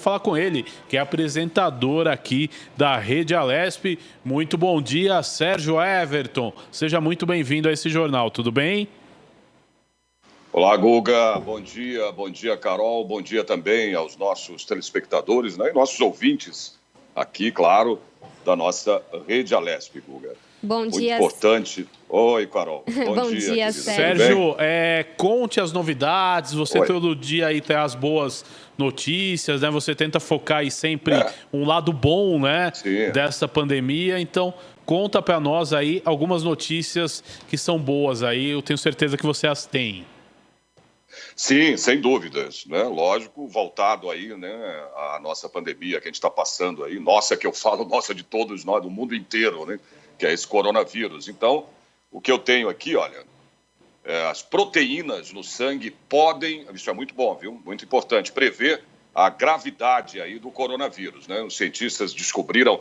Falar com ele, que é apresentador aqui da Rede Alesp. Muito bom dia, Sérgio Everton. Seja muito bem-vindo a esse jornal, tudo bem? Olá, Guga. Bom dia, Carol. Bom dia também aos nossos telespectadores, né? E nossos ouvintes aqui, claro, da nossa Rede Alesp, Guga. Bom Muito dia. Importante. Oi, Carol. Bom dia, Sérgio, conte as novidades. Você Oi. todo dia aí tem as boas notícias, né? Você tenta focar aí sempre um lado bom, né? Sim. Dessa pandemia. Então, conta para nós aí algumas notícias que são boas aí. Eu tenho certeza que você as tem. Sim, sem dúvidas, né? Lógico, voltado aí, né, a nossa pandemia que a gente está passando aí, nossa, que eu falo, nossa, de todos nós, do mundo inteiro, né? Que é esse coronavírus. Então, o que eu tenho aqui, olha, as proteínas no sangue podem, isso é muito bom, viu? Muito importante, prever a gravidade aí do coronavírus, né? Os cientistas descobriram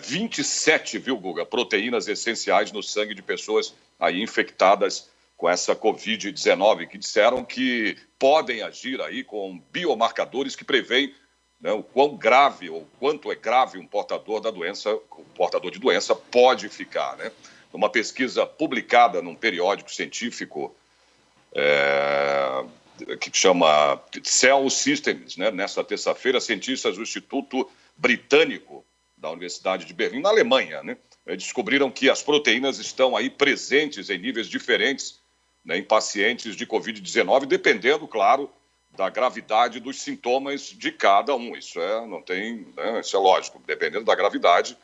27, viu, Guga, proteínas essenciais no sangue de pessoas aí infectadas com essa Covid-19, que disseram que podem agir aí com biomarcadores que preveem, né, o quão grave ou quanto é grave um portador da doença, o portador de doença pode ficar, né? Uma pesquisa publicada num periódico científico que chama Cell Systems, né? Nesta terça-feira, cientistas do Instituto Britânico da Universidade de Berlim, na Alemanha, né, descobriram que as proteínas estão aí presentes em níveis diferentes, né, em pacientes de Covid-19, dependendo, claro, da gravidade dos sintomas de cada um. Isso não tem, né, isso é lógico. Dependendo da gravidade,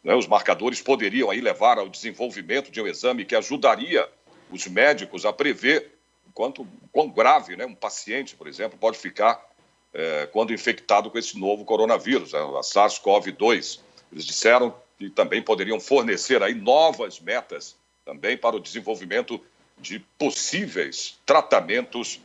né, os marcadores poderiam aí levar ao desenvolvimento de um exame que ajudaria os médicos a prever quão grave, né, um paciente, por exemplo, pode ficar quando infectado com esse novo coronavírus, a SARS-CoV-2. Eles disseram que também poderiam fornecer aí novas metas também para o desenvolvimento de possíveis tratamentos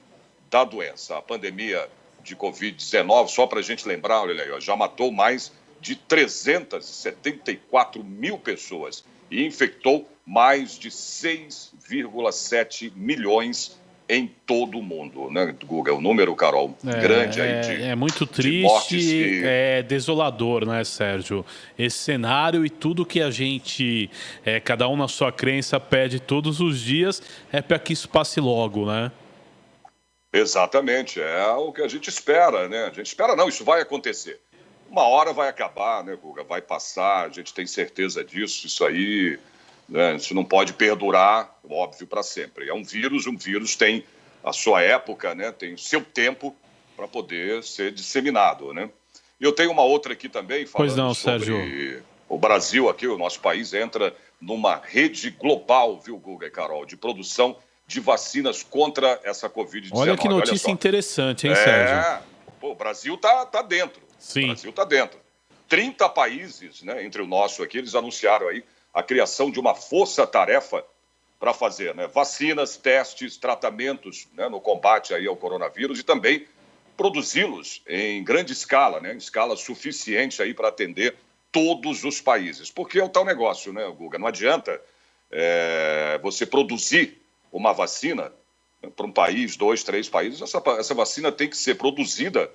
da doença. A pandemia de Covid-19, só para a gente lembrar, olha aí, já matou mais de 374 mil pessoas e infectou mais de 6,7 milhões em todo o mundo, né, Guga? O número, Carol, grande aí é muito triste, mortes é desolador, né, Sérgio? Esse cenário e tudo que a gente, cada um na sua crença, pede todos os dias é para que isso passe logo, né? Exatamente, é o que a gente espera, né? A gente espera não, isso vai acontecer. Uma hora vai acabar, né, Guga? Vai passar, a gente tem certeza disso, isso aí, né, isso não pode perdurar, óbvio, para sempre. É um vírus tem a sua época, né, tem o seu tempo para poder ser disseminado, né? E eu tenho uma outra aqui também, falando sobre Sérgio. O Brasil aqui, o nosso país entra numa rede global, viu, Guga e Carol, de produção de vacinas contra essa Covid-19. Olha que notícia interessante, hein, Sérgio? Pô, o Brasil tá dentro. Sim. O Brasil está dentro. 30 países, né, entre o nosso aqui, eles anunciaram aí a criação de uma força-tarefa para fazer, né, vacinas, testes, tratamentos, né, no combate aí ao coronavírus e também produzi-los em grande escala, né, em escala suficiente aí para atender todos os países. Porque é o tal negócio, né, Guga? Não adianta você produzir uma vacina, né, para um país, 2, 3 países. Essa vacina tem que ser produzida,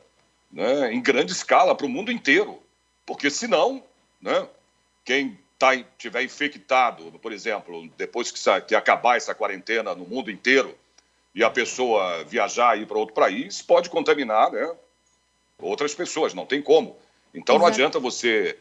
né, em grande escala para o mundo inteiro, porque senão, né, quem tiver infectado, por exemplo, depois que acabar essa quarentena no mundo inteiro e a pessoa viajar e ir para outro país, pode contaminar, né, outras pessoas, não tem como. Então não adianta você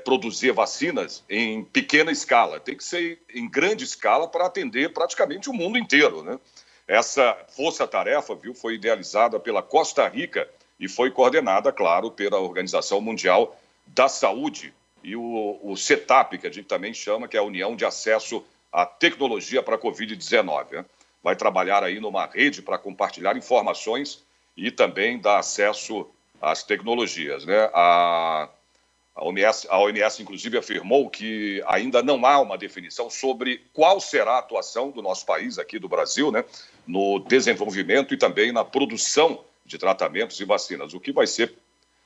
produzir vacinas em pequena escala, tem que ser em grande escala para atender praticamente o mundo inteiro, né? Essa força-tarefa, viu, foi idealizada pela Costa Rica e foi coordenada, claro, pela Organização Mundial da Saúde e o CETAP, que a gente também chama, que é a União de Acesso à Tecnologia para a Covid-19. Né? Vai trabalhar aí numa rede para compartilhar informações e também dar acesso às tecnologias. Né? A OMS, inclusive, afirmou que ainda não há uma definição sobre qual será a atuação do nosso país, aqui do Brasil, né, no desenvolvimento e também na produção de tratamentos e vacinas. O que vai ser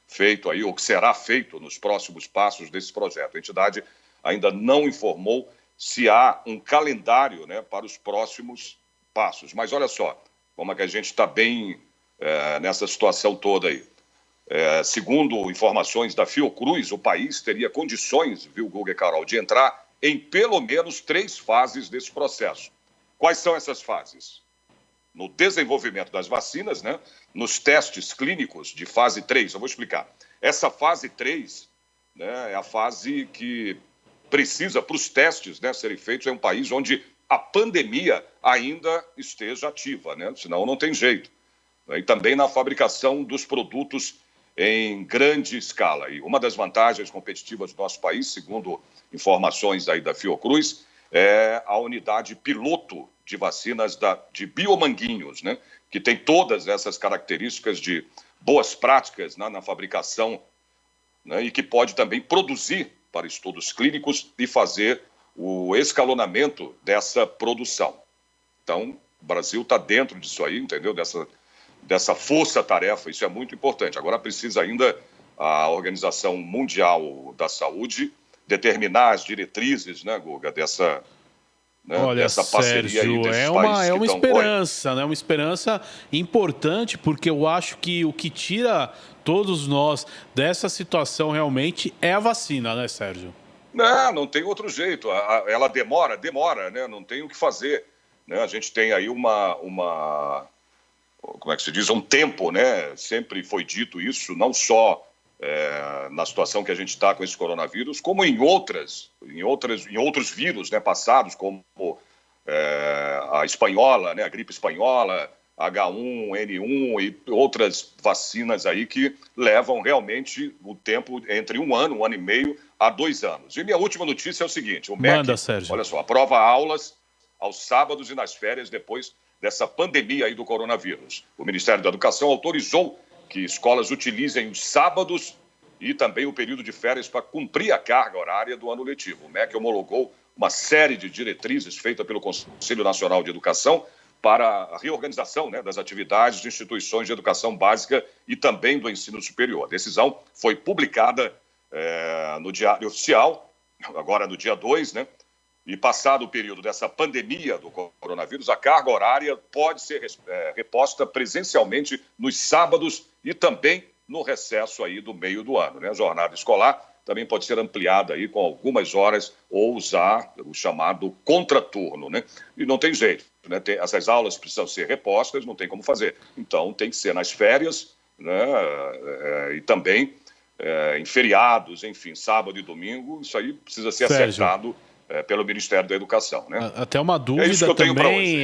feito aí, ou que será feito nos próximos passos desse projeto. A entidade ainda não informou se há um calendário, né, para os próximos passos. Mas olha só, como é que a gente está bem nessa situação toda aí. Segundo informações da Fiocruz, o país teria condições, viu, Guga e Carol, de entrar em pelo menos 3 fases desse processo. Quais são essas fases? No desenvolvimento das vacinas, né? Nos testes clínicos de fase 3. Eu vou explicar. Essa fase 3, né, é a fase que precisa, para os testes, né, serem feitos em um país onde a pandemia ainda esteja ativa, né? Senão não tem jeito. E também na fabricação dos produtos em grande escala. E uma das vantagens competitivas do nosso país, segundo informações aí da Fiocruz, é a unidade piloto de vacinas de Biomanguinhos, né? Que tem todas essas características de boas práticas, né, na fabricação, né, e que pode também produzir para estudos clínicos e fazer o escalonamento dessa produção. Então, o Brasil está dentro disso aí, entendeu? Dessa força-tarefa, isso é muito importante. Agora precisa ainda a Organização Mundial da Saúde determinar as diretrizes, né, Guga, dessa parceria Sérgio, aí desses é países uma que estão... esperança, né? Uma esperança importante, porque eu acho que o que tira todos nós dessa situação realmente é a vacina, né, Sérgio? Não tem outro jeito. Ela demora, né? Não tem o que fazer, né? A gente tem aí como é que se diz? Um tempo, né? Sempre foi dito isso, não só na situação que a gente está com esse coronavírus, como em outros vírus, né, passados, como a espanhola, né, a gripe espanhola, H1N1 e outras vacinas aí que levam realmente o tempo entre 1 ano, 1 ano e meio, a 2 anos. E minha última notícia é o seguinte: o MEC, Sérgio. olha só, aprova aulas aos sábados e nas férias depois dessa pandemia aí do coronavírus. O Ministério da Educação autorizou que escolas utilizem os sábados e também o período de férias para cumprir a carga horária do ano letivo. O MEC homologou uma série de diretrizes feitas pelo Conselho Nacional de Educação para a reorganização, né, das atividades de instituições de educação básica e também do ensino superior. A decisão foi publicada no Diário Oficial, agora no dia 2, né? E passado o período dessa pandemia do coronavírus, a carga horária pode ser reposta presencialmente nos sábados e também no recesso aí do meio do ano, né? A jornada escolar também pode ser ampliada aí com algumas horas ou usar o chamado contraturno, né? E não tem jeito, né? Essas aulas precisam ser repostas, não tem como fazer. Então tem que ser nas férias, né? E também em feriados, enfim, sábado e domingo. Isso aí precisa ser acertado pelo Ministério da Educação, né? Até uma dúvida também,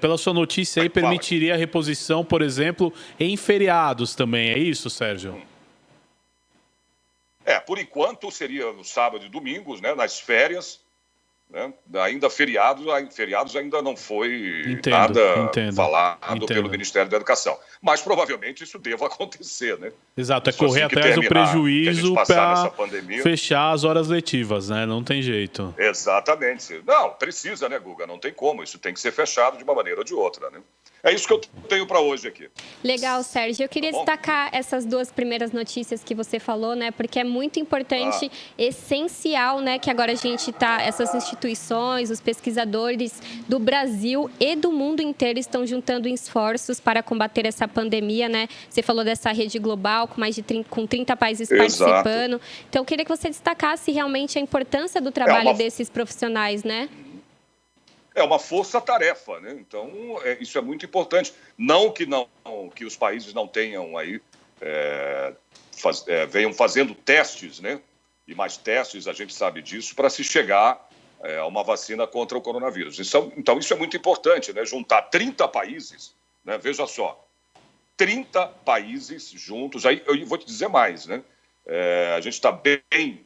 pela sua notícia aí, permitiria a reposição, por exemplo, em feriados também, é isso, Sérgio? Por enquanto seria no sábado e domingos, né, nas férias, né? Ainda feriados ainda não foi nada falado pelo Ministério da Educação. Mas provavelmente isso deva acontecer, né? Exato, é correr atrás do prejuízo para fechar as horas letivas, né? Não tem jeito. Exatamente. Não, precisa, né, Guga? Não tem como. Isso tem que ser fechado de uma maneira ou de outra, né? É isso que eu tenho para hoje aqui. Legal, Sérgio. Eu queria destacar essas 2 primeiras notícias que você falou, né? Porque é muito importante, essencial, né? Que agora a gente está, essas instituições, os pesquisadores do Brasil e do mundo inteiro estão juntando esforços para combater essa pandemia, né? Você falou dessa rede global com mais de 30 países participando. Então, eu queria que você destacasse realmente a importância do trabalho desses profissionais, né? É uma força-tarefa, né? Então, isso é muito importante. Não que os países não tenham aí, venham fazendo testes, né? E mais testes, a gente sabe disso, para se chegar a uma vacina contra o coronavírus. Então, isso é muito importante, né? Juntar 30 países, né? Veja só, 30 países juntos. Aí eu vou te dizer mais, né? A gente está bem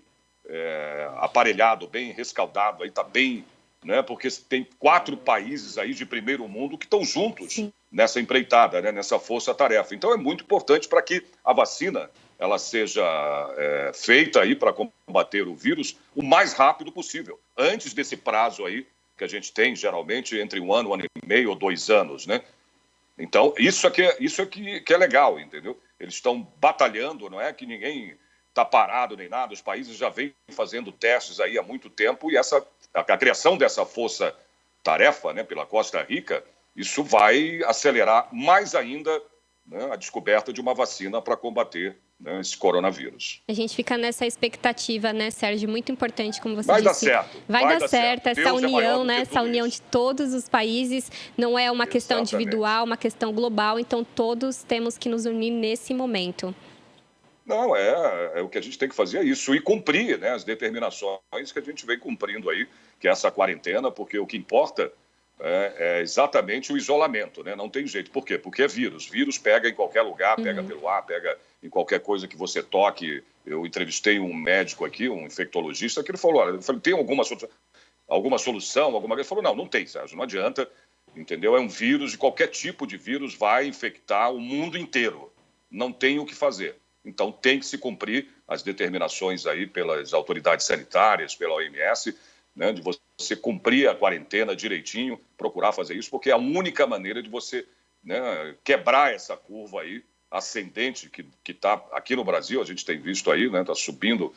aparelhado, bem rescaldado, aí está bem... Né, porque tem 4 países aí de primeiro mundo que estão juntos nessa empreitada, né, nessa força-tarefa. Então é muito importante para que a vacina ela seja feita aí para combater o vírus o mais rápido possível, antes desse prazo aí que a gente tem geralmente entre 1 ano, 1 ano e meio ou 2 anos, né? Então isso é que é legal, entendeu? Eles estão batalhando, não é que ninguém está parado nem nada. Os países já vêm fazendo testes aí há muito tempo e a criação dessa força-tarefa, né, pela Costa Rica, isso vai acelerar mais ainda, né, a descoberta de uma vacina para combater, né, esse coronavírus. A gente fica nessa expectativa, né, Sérgio? Muito importante, como você Vai disse. Dar certo. Vai dar certo. Deus Essa união, né? Essa união isso. de todos os países. Não é uma questão individual, uma questão global. Então, todos temos que nos unir nesse momento. Não, é o que a gente tem que fazer, é isso. E cumprir, né, as determinações que a gente vem cumprindo aí, que é essa quarentena, porque o que importa é exatamente o isolamento, né? Não tem jeito. Por quê? Porque é vírus. Vírus pega em qualquer lugar, pega pelo ar, pega em qualquer coisa que você toque. Eu entrevistei um médico aqui, um infectologista, que ele falou, olha, eu falei, tem alguma solução? Ele falou, não tem, Sérgio, não adianta, entendeu? É um vírus, e qualquer tipo de vírus vai infectar o mundo inteiro. Não tem o que fazer. Então, tem que se cumprir as determinações aí pelas autoridades sanitárias, pela OMS, né, de você cumprir a quarentena direitinho, procurar fazer isso, porque é a única maneira de você, né, quebrar essa curva aí ascendente que está aqui no Brasil, a gente tem visto aí, né, está subindo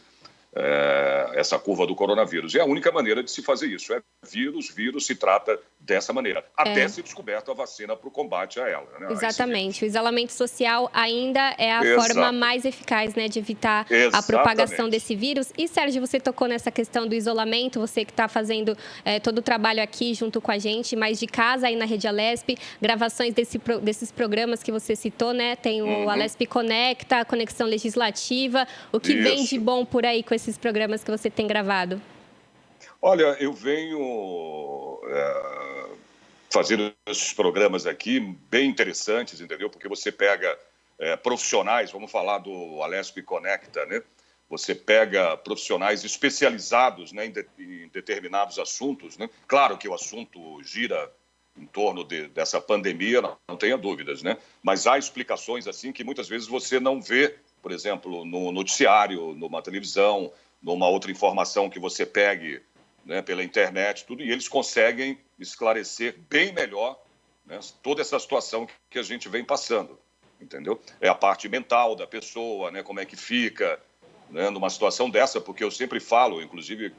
essa curva do coronavírus. E a única maneira de se fazer isso é vírus se trata dessa maneira, até ser descoberta a vacina para o combate a ela. Né? Exatamente. O isolamento social ainda é a forma mais eficaz, né, de evitar a propagação desse vírus. E, Sérgio, você tocou nessa questão do isolamento, você que está fazendo todo o trabalho aqui junto com a gente, mas de casa aí na Rede Alesp, gravações desses programas que você citou, né? Tem o Alesp Conecta, a Conexão Legislativa. O que vem de bom por aí com esses programas que você tem gravado? Olha, eu venho fazendo esses programas aqui bem interessantes, entendeu? Porque você pega profissionais, vamos falar do Alesp Conecta, né? Você pega profissionais especializados, né, em determinados assuntos, né? Claro que o assunto gira em torno dessa pandemia, não tenha dúvidas, né? Mas há explicações assim que muitas vezes você não vê, por exemplo, no noticiário, numa televisão, numa outra informação que você pegue, né, pela internet, tudo, e eles conseguem esclarecer bem melhor, né, toda essa situação que a gente vem passando, entendeu? É a parte mental da pessoa, né, como é que fica, né, numa situação dessa, porque eu sempre falo, inclusive,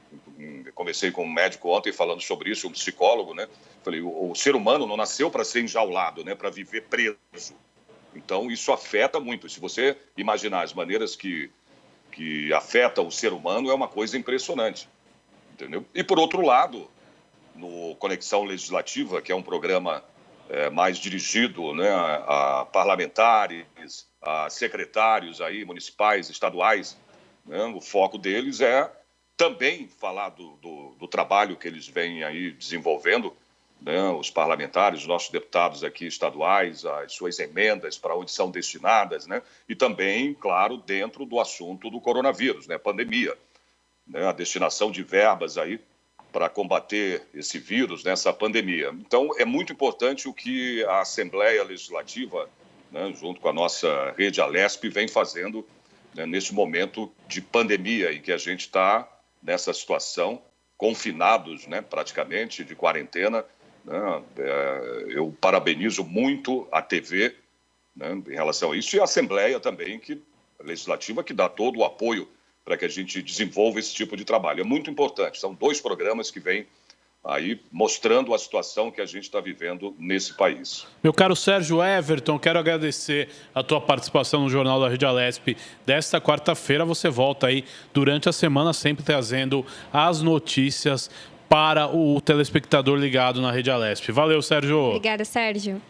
conversei com um médico ontem falando sobre isso, um psicólogo, né? Falei, o ser humano não nasceu para ser enjaulado, né, para viver preso. Então, isso afeta muito. Se você imaginar as maneiras que afeta o ser humano, é uma coisa impressionante, entendeu? E, por outro lado, no Conexão Legislativa, que é um programa mais dirigido, né, a parlamentares, a secretários aí, municipais, estaduais, né, o foco deles é também falar do trabalho que eles vêm aí desenvolvendo, né, os parlamentares, os nossos deputados aqui estaduais, as suas emendas para onde são destinadas, né, e também, claro, dentro do assunto do coronavírus, né, pandemia, né, a destinação de verbas aí para combater esse vírus, nessa pandemia. Então, é muito importante o que a Assembleia Legislativa, né, junto com a nossa Rede Alesp, vem fazendo, né, nesse momento de pandemia em que a gente está nessa situação, confinados, né, praticamente, de quarentena. Eu parabenizo muito a TV, né, em relação a isso, e a Assembleia também, Legislativa, que dá todo o apoio para que a gente desenvolva esse tipo de trabalho. É muito importante. São 2 programas que vêm aí mostrando a situação que a gente está vivendo nesse país. Meu caro Sérgio Everton, quero agradecer a tua participação no Jornal da Rede Alesp desta quarta-feira. Você volta aí durante a semana, sempre trazendo as notícias para o telespectador ligado na Rede Alesp. Valeu, Sérgio. Obrigada, Sérgio.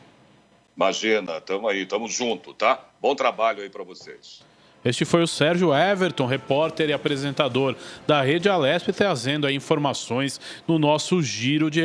Imagina, estamos aí, estamos juntos, tá? Bom trabalho aí para vocês. Este foi o Sérgio Everton, repórter e apresentador da Rede Alesp, trazendo aí informações no nosso giro de